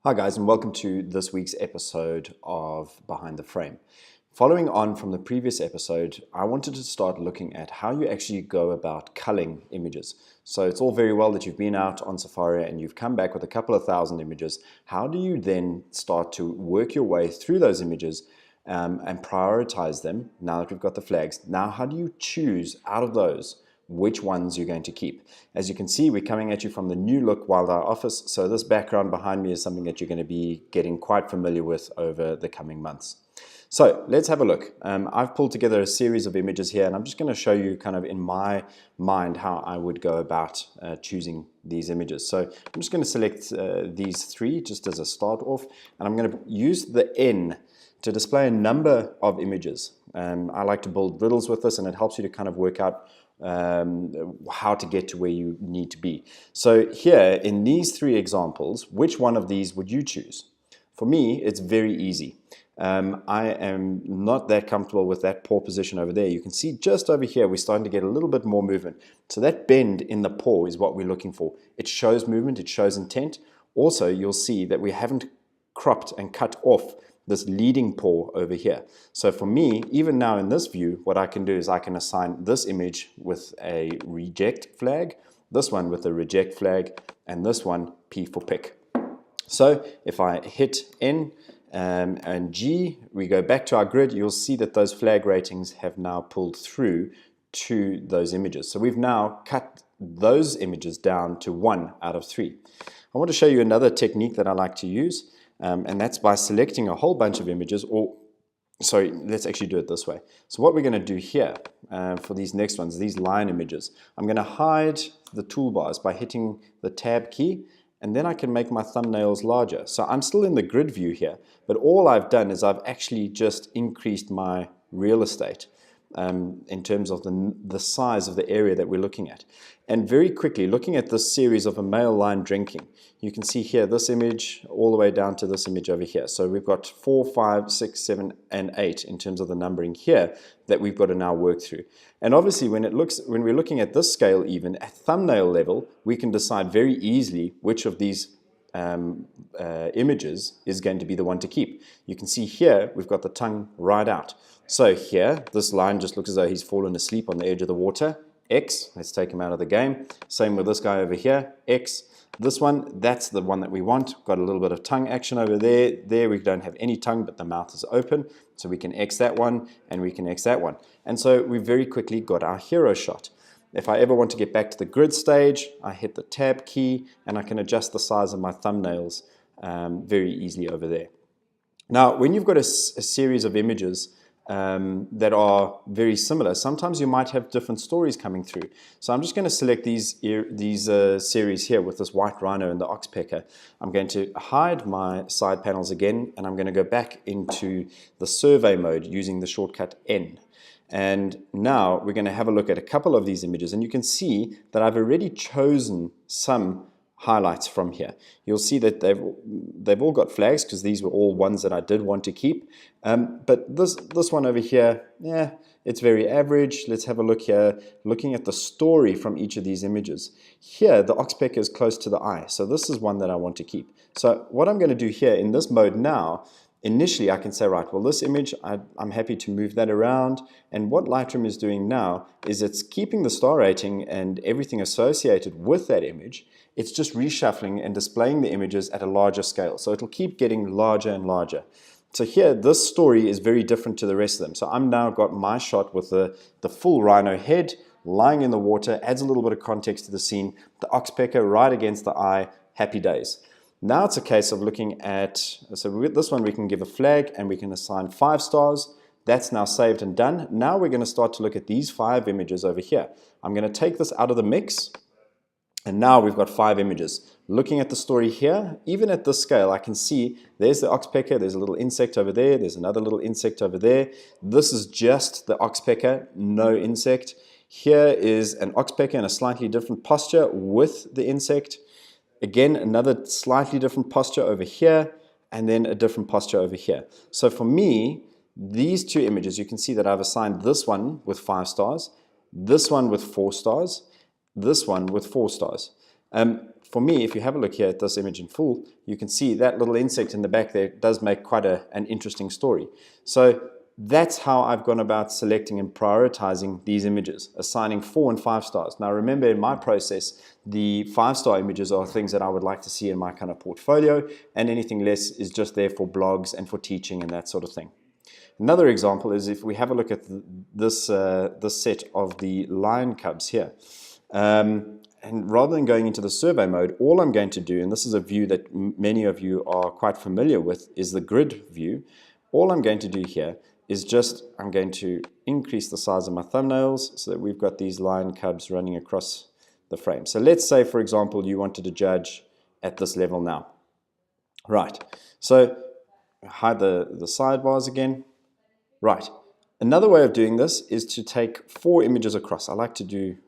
Hi guys, and welcome to this week's episode of Behind the Frame. Following on from the previous episode, I wanted to start looking at how you actually go about culling images. So it's all very well that you've been out on Safari and you've come back with a couple of thousand images. How do you then start to work your way through those images and prioritize them now that we've got the flags? Now, how do you choose out of those which ones you're going to keep? As you can see, we're coming at you from the new look Wildeye Office, so this background behind me is something that you're going to be getting quite familiar with over the coming months. So let's have a look. I've pulled together a series of images here, and I'm just going to show you kind of in my mind how I would go about choosing these images. So I'm just going to select these three just as a start off, and I'm going to use the N to display a number of images. I like to build riddles with this, and it helps you to kind of work out how to get to where you need to be. So here in these three examples, which one of these would you choose? For me, it's very easy. I am not that comfortable with that paw position over there. You can see just over here we're starting to get a little bit more movement. So that bend in the paw is what we're looking for. It shows movement, it shows intent. Also, you'll see that we haven't cropped and cut off this leading paw over here. So for me, even now in this view, what I can do is I can assign this image with a reject flag, this one with a reject flag, and this one P for pick. So if I hit N and G, we go back to our grid, you'll see that those flag ratings have now pulled through to those images. So we've now cut those images down to 1 out of 3. I want to show you another technique that I like to use. And that's by selecting a whole bunch of images, or sorry, let's actually do it this way. So what we're going to do here for these next ones, these line images, I'm going to hide the toolbars by hitting the tab key, and then I can make my thumbnails larger. So I'm still in the grid view here, but all I've done is I've actually just increased my real estate in terms of the size of the area that we're looking at. And very quickly, looking at this series of a male lion drinking, you can see here this image all the way down to this image over here. So we've got 4, 5, 6, 7, and 8 in terms of the numbering here that we've got to now work through. And obviously when we're looking at this scale, even at thumbnail level, we can decide very easily which of these images is going to be the one to keep. You can see here we've got the tongue right out. So here, this lion just looks as though he's fallen asleep on the edge of the water. X, let's take him out of the game. Same with this guy over here, X. This one, that's the one that we want. Got a little bit of tongue action over there. There we don't have any tongue, but the mouth is open. So we can X that one, and we can X that one. And so we very quickly got our hero shot. If I ever want to get back to the grid stage, I hit the tab key, and I can adjust the size of my thumbnails very easily over there. Now, when you've got a series of images that are very similar, sometimes you might have different stories coming through. So I'm just going to select these series here with this white rhino and the oxpecker. I'm going to hide my side panels again, and I'm going to go back into the survey mode using the shortcut N. And now we're going to have a look at a couple of these images, and you can see that I've already chosen some highlights from here. You'll see that they've all got flags because these were all ones that I did want to keep. But this one over here, yeah, it's very average. Let's have a look here, looking at the story from each of these images. Here, the oxpecker is close to the eye, so this is one that I want to keep. So what I'm going to do here in this mode now, initially I can say, right, well, this image, I'm happy to move that around. And what Lightroom is doing now is it's keeping the star rating and everything associated with that image. It's just reshuffling and displaying the images at a larger scale. So it'll keep getting larger and larger. So here, this story is very different to the rest of them. So I'm now got my shot with the full rhino head lying in the water, adds a little bit of context to the scene, the oxpecker right against the eye, happy days. Now it's a case of looking at, so with this one we can give a flag and we can assign 5 stars. That's now saved and done. Now we're going to start to look at these 5 images over here. I'm going to take this out of the mix, and now we've got 5 images. Looking at the story here, even at this scale, I can see there's the oxpecker, there's a little insect over there, there's another little insect over there. This is just the oxpecker, no insect. Here is an oxpecker in a slightly different posture with the insect. Again, another slightly different posture over here, and then a different posture over here. So for me, these 2 images, you can see that I've assigned this one with 5 stars, this one with 4 stars, this one with 4 stars. For me, if you have a look here at this image in full, you can see that little insect in the back there does make quite an interesting story. So that's how I've gone about selecting and prioritizing these images, assigning 4 and 5 stars. Now remember, in my process, the 5-star images are things that I would like to see in my kind of portfolio, and anything less is just there for blogs and for teaching and that sort of thing. Another example is if we have a look at this set of the lion cubs here. And rather than going into the survey mode, all I'm going to do, and this is a view that many of you are quite familiar with, is the grid view. All I'm going to do here is I'm going to increase the size of my thumbnails so that we've got these lion cubs running across the frame. So let's say, for example, you wanted to judge at this level now. Right, so hide the sidebars again. Right, another way of doing this is to take 4 images across. I like to do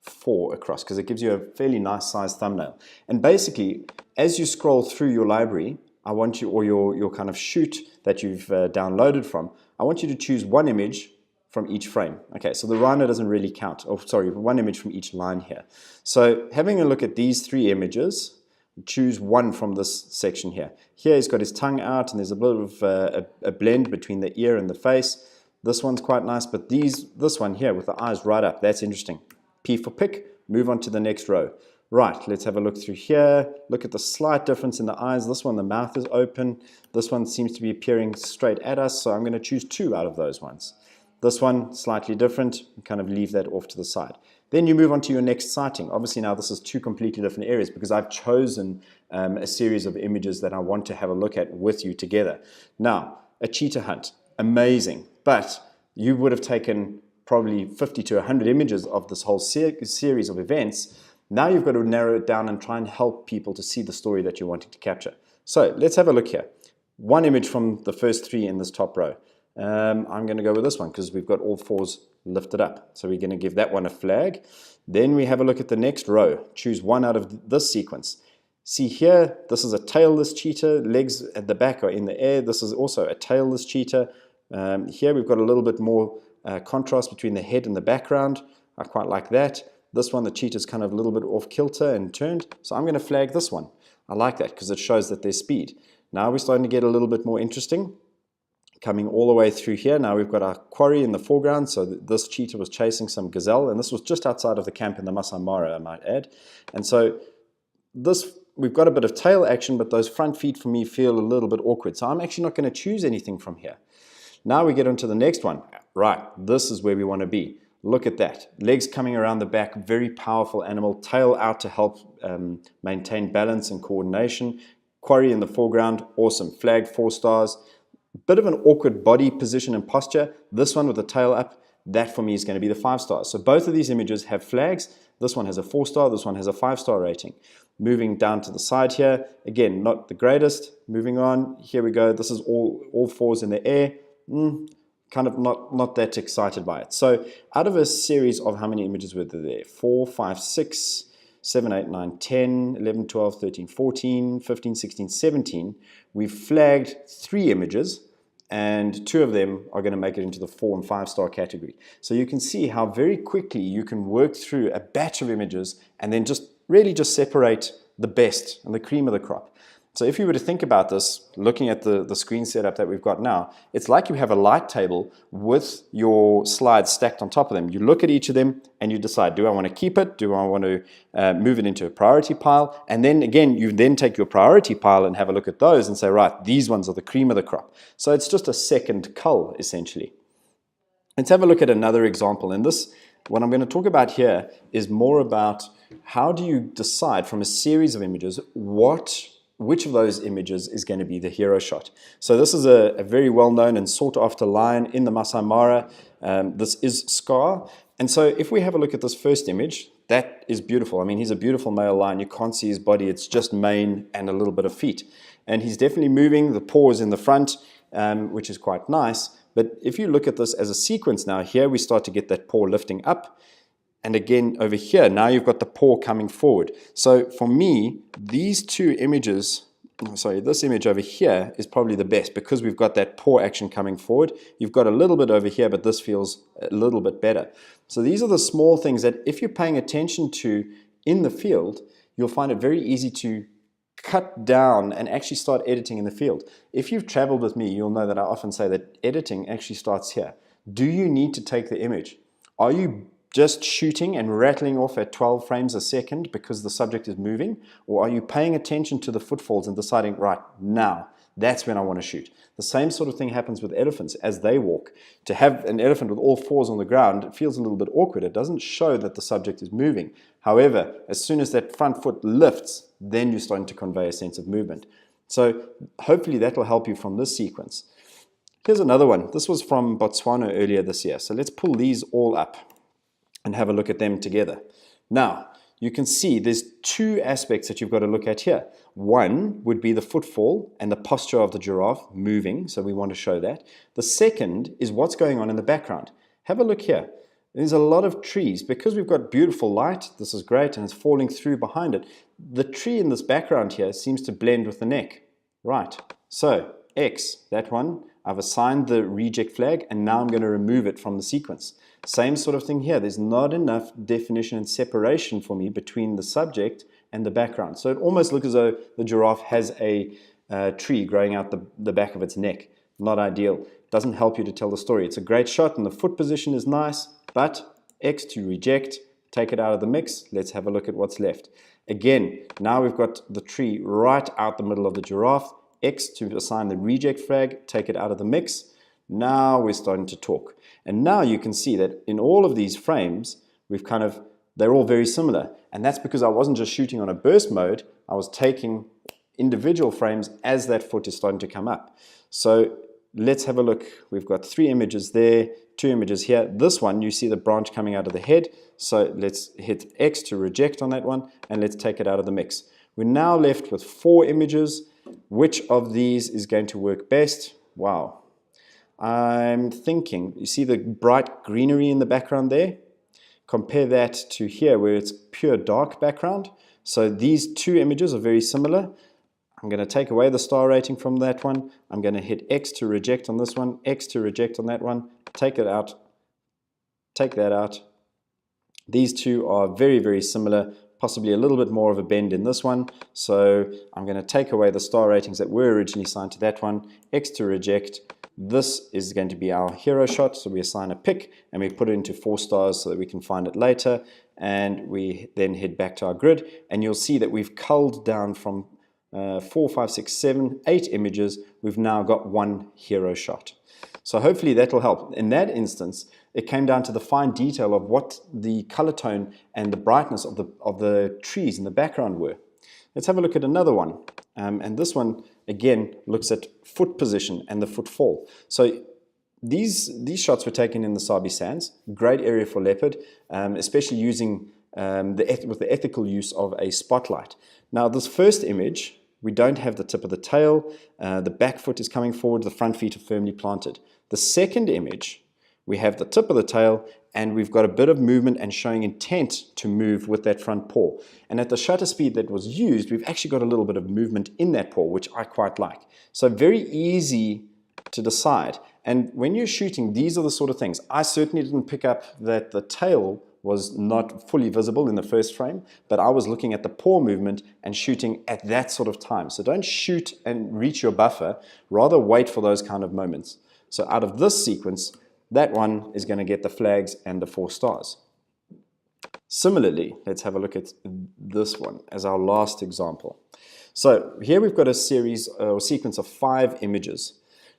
4 across because it gives you a fairly nice sized thumbnail. And basically, as you scroll through your library, I want you, or your kind of shoot that you've downloaded from, I want you to choose 1 image from each frame. Okay, so the rhino doesn't really count. Oh, sorry, 1 image from each line here. So having a look at these 3 images, choose 1 from this section here. Here he's got his tongue out and there's a bit of a blend between the ear and the face. This one's quite nice, but this one here with the eyes right up, that's interesting. P for pick, move on to the next row. Right, let's have a look through here. Look at the slight difference in the eyes. This one, the mouth is open. This one seems to be peering straight at us, so I'm going to choose 2 out of those ones. This one, slightly different, kind of leave that off to the side. Then you move on to your next sighting. Obviously now this is 2 completely different areas because I've chosen a series of images that I want to have a look at with you together. Now, a cheetah hunt, amazing, but you would have taken probably 50 to 100 images of this whole series of events. Now you've got to narrow it down and try and help people to see the story that you're wanting to capture. So let's have a look here. 1 image from the first 3 in this top row. I'm going to go with this one because we've got all 4s lifted up. So we're going to give that one a flag. Then we have a look at the next row. Choose 1 out of this sequence. See here, this is a tailless cheetah. Legs at the back are in the air. This is also a tailless cheetah. Here we've got a little bit more contrast between the head and the background. I quite like that. This one, the cheetah's kind of a little bit off kilter and turned. So I'm going to flag this one. I like that because it shows that there's speed. Now we're starting to get a little bit more interesting. Coming all the way through here, now we've got our quarry in the foreground. So this cheetah was chasing some gazelle, and this was just outside of the camp in the Masai Mara, I might add. And so we've got a bit of tail action, but those front feet for me feel a little bit awkward. So I'm actually not going to choose anything from here. Now we get onto the next one. Right, this is where we want to be. Look at that. Legs coming around the back, very powerful animal. Tail out to help maintain balance and coordination. Quarry in the foreground, awesome. Flag 4 stars. Bit of an awkward body position and posture. This one with the tail up, that for me is going to be the 5 stars. So both of these images have flags. This one has a 4 star, this one has a 5-star rating. Moving down to the side here, again, not the greatest. Moving on, here we go. This is all 4s in the air. Kind of not that excited by it. So out of a series of how many images were there? 4, 5, 6, 7, 8, 9, 10, 11, 12, 13, 14, 15, 16, 17. We've flagged 3 images, and 2 of them are going to make it into the 4 and 5-star category. So you can see how very quickly you can work through a batch of images and then really just separate the best and the cream of the crop. So if you were to think about this, looking at the screen setup that we've got now, it's like you have a light table with your slides stacked on top of them. You look at each of them and you decide, do I want to keep it? Do I want to move it into a priority pile? And then again, you then take your priority pile and have a look at those and say, right, these ones are the cream of the crop. So it's just a second cull, essentially. Let's have a look at another example. And this, what I'm going to talk about here is more about how do you decide from a series of images which of those images is going to be the hero shot. So this is a very well-known and sought-after lion in the Masai Mara. This is Scar. And so if we have a look at this first image, that is beautiful. I mean, he's a beautiful male lion. You can't see his body. It's just mane and a little bit of feet. And he's definitely moving. The paw is in the front, which is quite nice. But if you look at this as a sequence now, here we start to get that paw lifting up. And again, over here, now you've got the paw coming forward. So for me, these 2 images, this image over here is probably the best because we've got that paw action coming forward. You've got a little bit over here, but this feels a little bit better. So these are the small things that if you're paying attention to in the field, you'll find it very easy to cut down and actually start editing in the field. If you've traveled with me, you'll know that I often say that editing actually starts here. Do you need to take the image? Are you just shooting and rattling off at 12 frames a second because the subject is moving? Or are you paying attention to the footfalls and deciding, right, now, that's when I want to shoot? The same sort of thing happens with elephants as they walk. To have an elephant with all fours on the ground, it feels a little bit awkward. It doesn't show that the subject is moving. However, as soon as that front foot lifts, then you're starting to convey a sense of movement. So hopefully that will help you from this sequence. Here's another one. This was from Botswana earlier this year. So let's pull these all up and have a look at them together. Now, you can see there's two aspects that you've got to look at here. One would be the footfall and the posture of the giraffe moving, so we want to show that. The second is what's going on in the background. Have a look here. There's a lot of trees. Because we've got beautiful light, this is great, and it's falling through behind it, the tree in this background here seems to blend with the neck. Right, so X, that one, I've assigned the reject flag, and now I'm going to remove it from the sequence. Same sort of thing here. There's not enough definition and separation for me between the subject and the background. So it almost looks as though the giraffe has a tree growing out the back of its neck. Not ideal. Doesn't help you to tell the story. It's a great shot and the foot position is nice, but X to reject, take it out of the mix. Let's have a look at what's left. Again, now we've got the tree right out the middle of the giraffe. X to assign the reject flag, take it out of the mix. Now we're starting to talk. And now you can see that in all of these frames, they're all very similar. And that's because I wasn't just shooting on a burst mode, I was taking individual frames as that foot is starting to come up. So let's have a look. We've got 3 images there, 2 images here. This one, you see the branch coming out of the head. So let's hit X to reject on that one, and let's take it out of the mix. We're now left with 4 images. Which of these is going to work best? Wow. I'm thinking, you see the bright greenery in the background there? Compare that to here where it's pure dark background. So these 2 images are very similar. I'm going to take away the star rating from that one. I'm going to hit X to reject on this one, X to reject on that one, take it out, take that out. These 2 are very, very similar, possibly a little bit more of a bend in this one. So I'm going to take away the star ratings that were originally assigned to that one, X to reject. This is going to be our hero shot, so we assign a pick and we put it into 4 stars so that we can find it later, and we then head back to our grid, and you'll see that we've culled down from 4, 5, 6, 7, 8 images. We've now got 1 hero shot. So hopefully that will help. In that instance, it came down to the fine detail of what the color tone and the brightness of the trees in the background were. Let's have a look at another one. And this one, again, looks at foot position and the footfall. So these shots were taken in the Sabi Sands. Great area for leopard, especially using with the ethical use of a spotlight. Now, this first image, we don't have the tip of the tail. The back foot is coming forward. The front feet are firmly planted. The second image, we have the tip of the tail, and we've got a bit of movement and showing intent to move with that front paw. And at the shutter speed that was used, we've actually got a little bit of movement in that paw, which I quite like. So very easy to decide. And when you're shooting, these are the sort of things. I certainly didn't pick up that the tail was not fully visible in the first frame, but I was looking at the paw movement and shooting at that sort of time. So don't shoot and reach your buffer, rather wait for those kind of moments. So out of this sequence, that one is going to get the flags and the 4 stars. Similarly, let's have a look at this one as our last example. So here we've got a series or sequence of 5 images.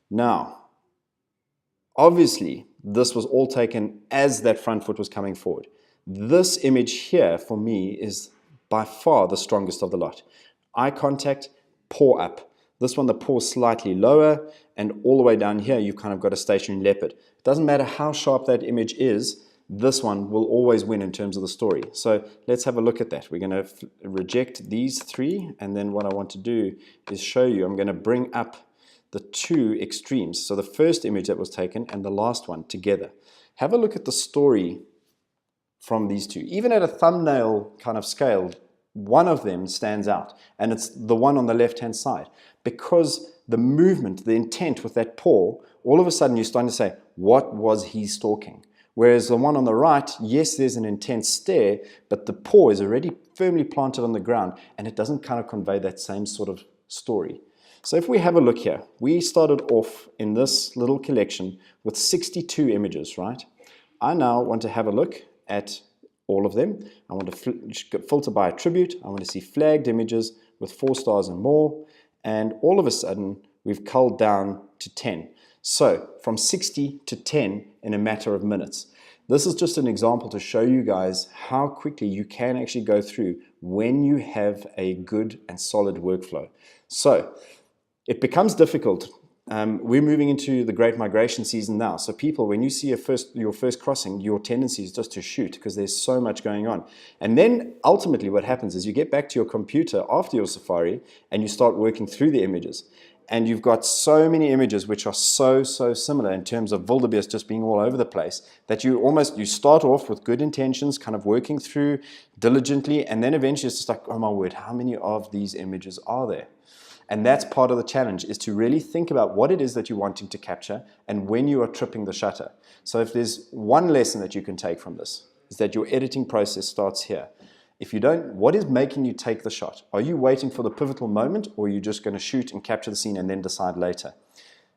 Now, obviously, this was all taken as that front foot was coming forward. This image here, for me, is by far the strongest of the lot. Eye contact, paw up. This one, the paw slightly lower, and all the way down here, you've kind of got a stationary leopard. It doesn't matter how sharp that image is, this one will always win in terms of the story. So let's have a look at that. We're going to reject these 3, and then what I want to do is show you, I'm going to bring up the 2 extremes. So the first image that was taken and the last one together. Have a look at the story from these 2. Even at a thumbnail kind of scale, one of them stands out, and it's the one on the left-hand side, because the movement, the intent with that paw, all of a sudden you're starting to say, what was he stalking? Whereas the one on the right, yes, there's an intense stare, but the paw is already firmly planted on the ground and it doesn't kind of convey that same sort of story. So if we have a look here, we started off in this little collection with 62 images, right? I now want to have a look at all of them. I want to filter by attribute. I want to see flagged images with 4 stars and more. And all of a sudden, we've culled down to 10. So from 60 to 10 in a matter of minutes. This is just an example to show you guys how quickly you can actually go through when you have a good and solid workflow. So it becomes difficult. We're moving into the great migration season now. So people, when you see your first crossing, your tendency is just to shoot because there's so much going on. And then ultimately what happens is you get back to your computer after your safari and you start working through the images. And you've got so many images which are so similar in terms of wildebeest just being all over the place that you start off with good intentions, kind of working through diligently, and then eventually it's just like, oh my word, how many of these images are there? And that's part of the challenge, is to really think about what it is that you're wanting to capture and when you are tripping the shutter. So if there's one lesson that you can take from this, is that your editing process starts here. If you don't, what is making you take the shot? Are you waiting for the pivotal moment, or are you just going to shoot and capture the scene and then decide later?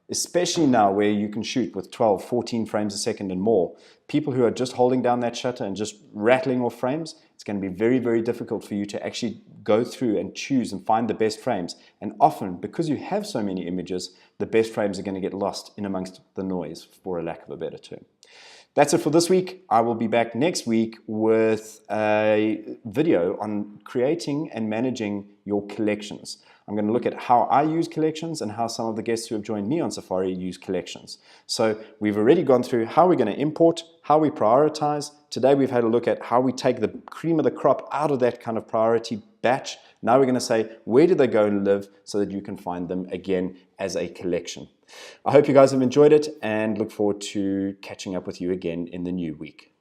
Especially now where you can shoot with 12, 14 frames a second and more. People who are just holding down that shutter and just rattling off frames, it's going to be very difficult for you to actually go through and choose and find the best frames. And often, because you have so many images, the best frames are going to get lost in amongst the noise, for a lack of a better term. That's it for this week. I will be back next week with a video on creating and managing your collections. I'm going to look at how I use collections and how some of the guests who have joined me on Safari use collections. So we've already gone through how we're going to import, how we prioritize. Today we've had a look at how we take the cream of the crop out of that kind of priority batch. Now we're going to say, where do they go and live so that you can find them again as a collection. I hope you guys have enjoyed it and look forward to catching up with you again in the new week.